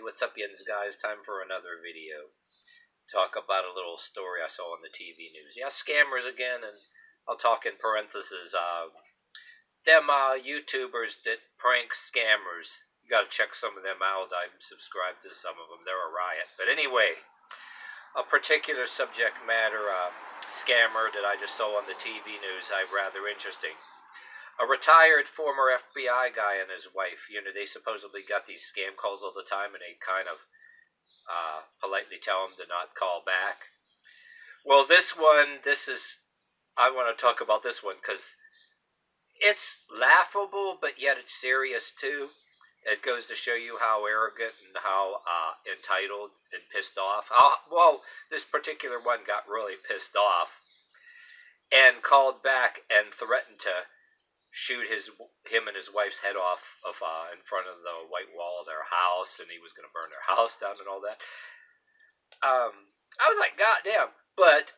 Alright, what's up, yins guys? Time for another video. Talk about a little story I saw on the TV news. Yeah, scammers again, and I'll talk in parentheses. Them YouTubers that prank scammers. You gotta check some of them out. I'm subscribed to some of them. They're a riot. But anyway, a particular subject matter scammer that I just saw on the TV news I rather interesting. A retired former FBI guy and his wife, they supposedly got these scam calls all the time, and they kind of politely tell him to not call back. Well, I want to talk about this one because it's laughable, but yet it's serious too. It goes to show you how arrogant and how entitled and pissed off. Well, this particular one got really pissed off and called back and threatened to shoot him and his wife's head off in front of the white wall of their house, and he was going to burn their house down and all that. I was like, God damn. But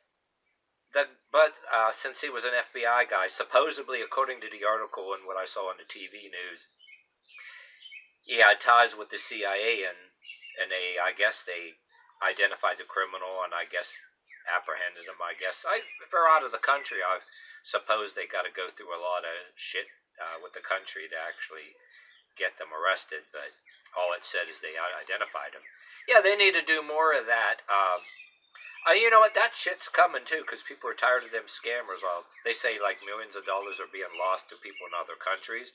since he was an FBI guy, supposedly, according to the article and what I saw on the TV news, he had ties with the CIA, and I guess they identified the criminal, and I guess apprehended him. If they're out of the country, I suppose they got to go through a lot of shit with the country to actually get them arrested. But all it said is they identified him. Yeah, they need to do more of that. You know what? That shit's coming too, because people are tired of them scammers. They say like millions of dollars are being lost to people in other countries.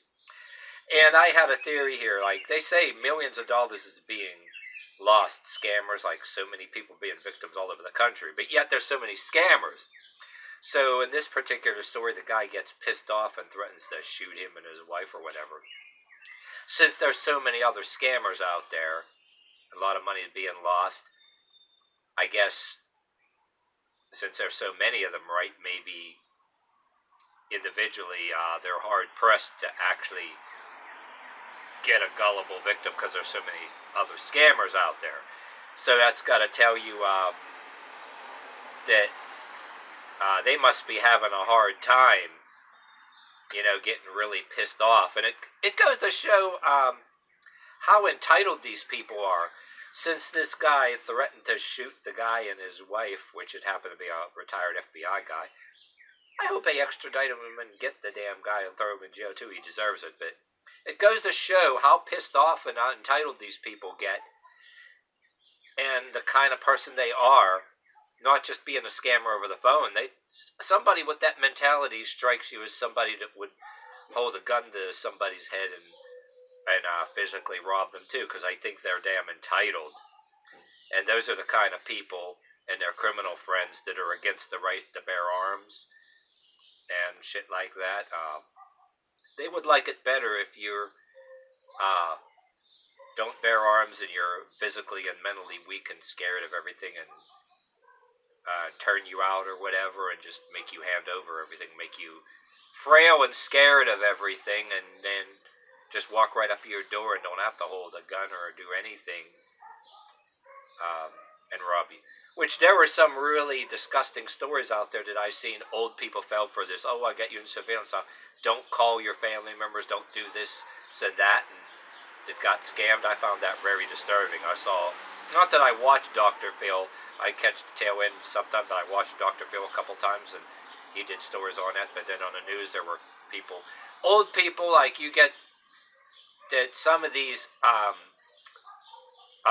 And I had a theory here. Like, they say millions of dollars is being lost. Scammers, like so many people being victims all over the country. But yet there's so many scammers. So in this particular story, the guy gets pissed off and threatens to shoot him and his wife or whatever. Since there's so many other scammers out there, a lot of money is being lost. I guess since there's so many of them, right, maybe individually they're hard-pressed to actually get a gullible victim because there's so many other scammers out there. So that's got to tell you that they must be having a hard time, getting really pissed off. And it goes to show how entitled these people are. Since this guy threatened to shoot the guy and his wife, which had happened to be a retired FBI guy, I hope they extradite him and get the damn guy and throw him in jail too. He deserves it. But it goes to show how pissed off and entitled these people get, and the kind of person they are. Not just being a scammer over the phone. Somebody with that mentality strikes you as somebody that would hold a gun to somebody's head and physically rob them too, because I think they're damn entitled. And those are the kind of people and their criminal friends that are against the right to bear arms and shit like that. They would like it better if you're don't bear arms and you're physically and mentally weak and scared of everything, and turn you out or whatever, and just make you hand over everything, make you frail and scared of everything, and then just walk right up to your door and don't have to hold a gun or do anything, and rob you. Which there were some really disgusting stories out there that I've seen. Old people fell for this. Oh, I got you in surveillance. Don't call your family members. Don't do this, said that, and that got scammed. I found that very disturbing. Not that I watched Dr. Phil. I catch the tail end sometimes, but I watched Dr. Phil a couple times, and he did stories on that. But then on the news, there were old people, like you get that some of these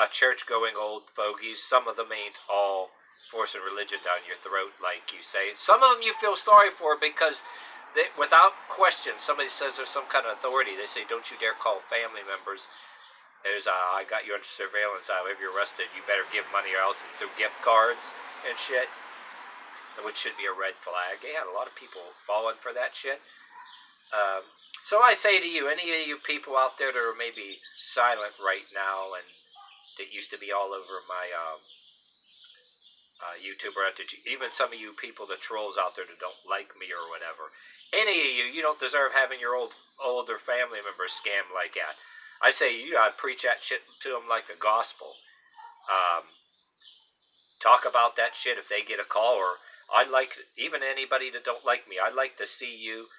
church-going old fogies, some of them ain't all forcing religion down your throat, like you say. Some of them you feel sorry for because without question, somebody says there's some kind of authority. They say, don't you dare call family members. I got you under surveillance. If you're arrested, you better give money or else, through gift cards and shit, which should be a red flag. They had a lot of people falling for that shit. So I say to you, any of you people out there that are maybe silent right now and that used to be all over my YouTuber, even some of you people, the trolls out there that don't like me or whatever, any of you don't deserve having your older family members scammed like that. I say you gotta preach that shit to them like the gospel. Talk about that shit if they get a call, or I'd like, even anybody that don't like me, I'd like to see you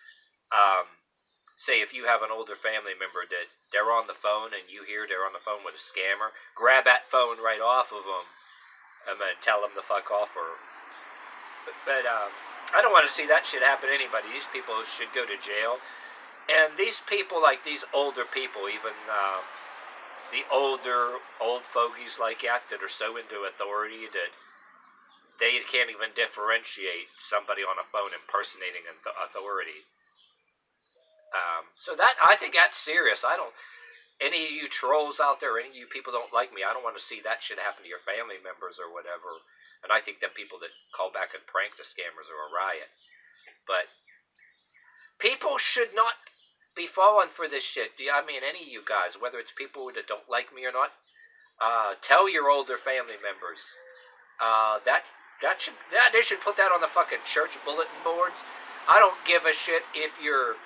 say if you have an older family member that they're on the phone and you hear they're on the phone with a scammer, grab that phone right off of them and then tell them to fuck off. But I don't want to see that shit happen to anybody. These people should go to jail. And these people, like these older people, even the old fogies like that are so into authority that they can't even differentiate somebody on a phone impersonating authority. So that, I think that's serious. I don't, any of you trolls out there, any of you people don't like me, I don't want to see that shit happen to your family members or whatever. And I think that people that call back and prank the scammers are a riot. But people should not be falling for this shit. I mean, any of you guys, whether it's people that don't like me or not, tell your older family members. They should put that on the fucking church bulletin boards. I don't give a shit if you're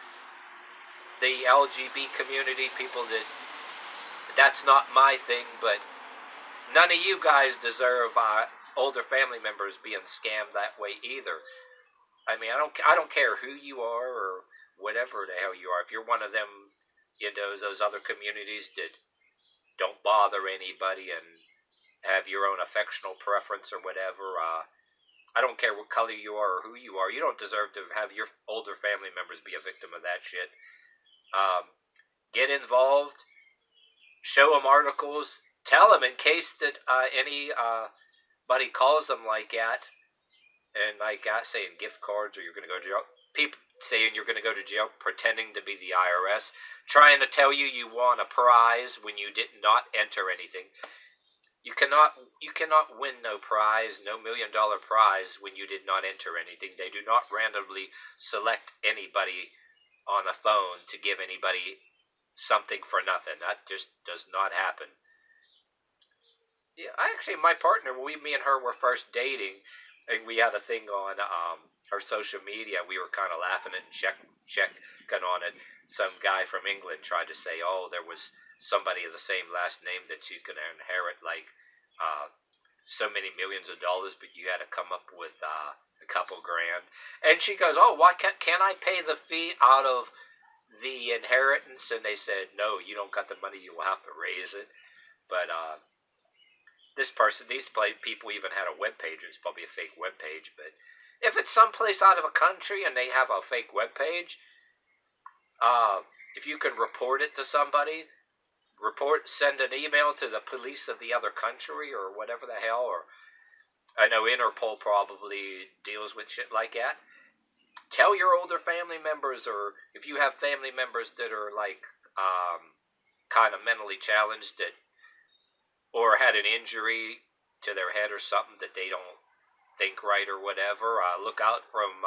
the LGBT community, people that's not my thing, but none of you guys deserve older family members being scammed that way either. I mean, I don't care who you are or whatever the hell you are. If you're one of them, those other communities that don't bother anybody and have your own affectional preference or whatever, I don't care what color you are or who you are. You don't deserve to have your older family members be a victim of that shit. Get involved. Show them articles. Tell them in case that anybody calls them like that, and like saying gift cards or you're going to go to jail. People saying you're going to go to jail, pretending to be the IRS, trying to tell you you won a prize when you did not enter anything. You cannot win no prize, no $1 million prize when you did not enter anything. They do not randomly select anybody on the phone to give anybody something for nothing. That just does not happen. Yeah, actually, my partner, me and her were first dating, and we had a thing on her social media. We were kind of laughing and checking on it. Some guy from England tried to say, oh, there was somebody of the same last name that she's going to inherit like so many millions of dollars, but you had to come up with a couple grand. And she goes, oh, why can I pay the fee out of the inheritance? And they said, no, you don't got the money, you will have to raise it. But these people even had a web page. It's probably a fake web page, but if it's someplace out of a country and they have a fake web page, if you can report it to somebody, send an email to the police of the other country or whatever the hell, or I know Interpol probably deals with shit like that. Tell your older family members, or if you have family members that are like kind of mentally challenged or had an injury to their head or something that they don't think right or whatever, look out from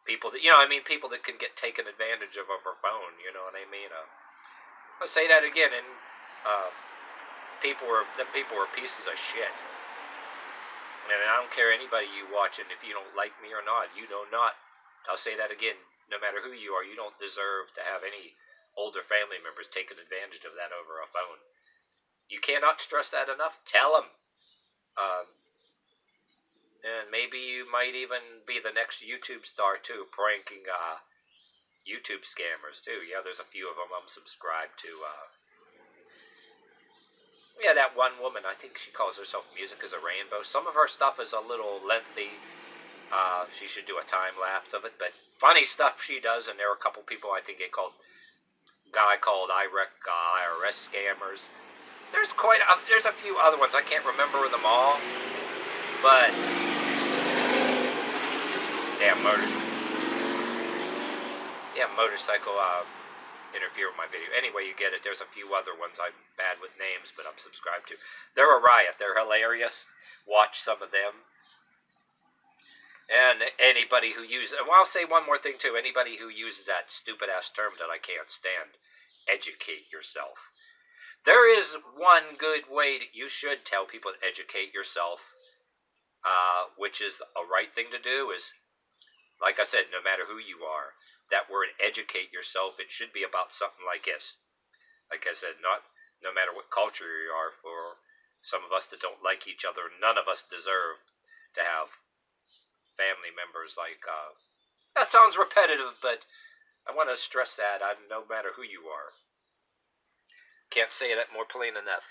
people that, people that can get taken advantage of over phone, you know what I mean? I'll say that again, and people were pieces of shit. And I don't care anybody you watching, if you don't like me or not, I'll say that again, no matter who you are, you don't deserve to have any older family members taking advantage of that over a phone. You cannot stress that enough. Tell them. And maybe you might even be the next YouTube star too, pranking YouTube scammers too. Yeah, there's a few of them I'm subscribed to. Yeah, that one woman, I think she calls herself Music is a Rainbow. Some of her stuff is a little lengthy. She should do a time lapse of it, but funny stuff she does. And there are a couple people I think called IRS scammers. There's a few other ones. I can't remember them all, but motorcycle interfere with my video. Anyway, you get it. There's a few other ones I'm bad with names, but I'm subscribed to. They're a riot. They're hilarious. Watch some of them. And anybody who uses, well, I'll say one more thing too. Anybody who uses that stupid ass term that I can't stand, educate yourself. There is one good way that you should tell people to educate yourself, which is a right thing to do. Is, like I said, no matter who you are, that word educate yourself, it should be about something like this. Like I said, no matter what culture you are, for some of us that don't like each other, none of us deserve to have family members like, that sounds repetitive, but I want to stress that no matter who you are. Can't say it more plain enough.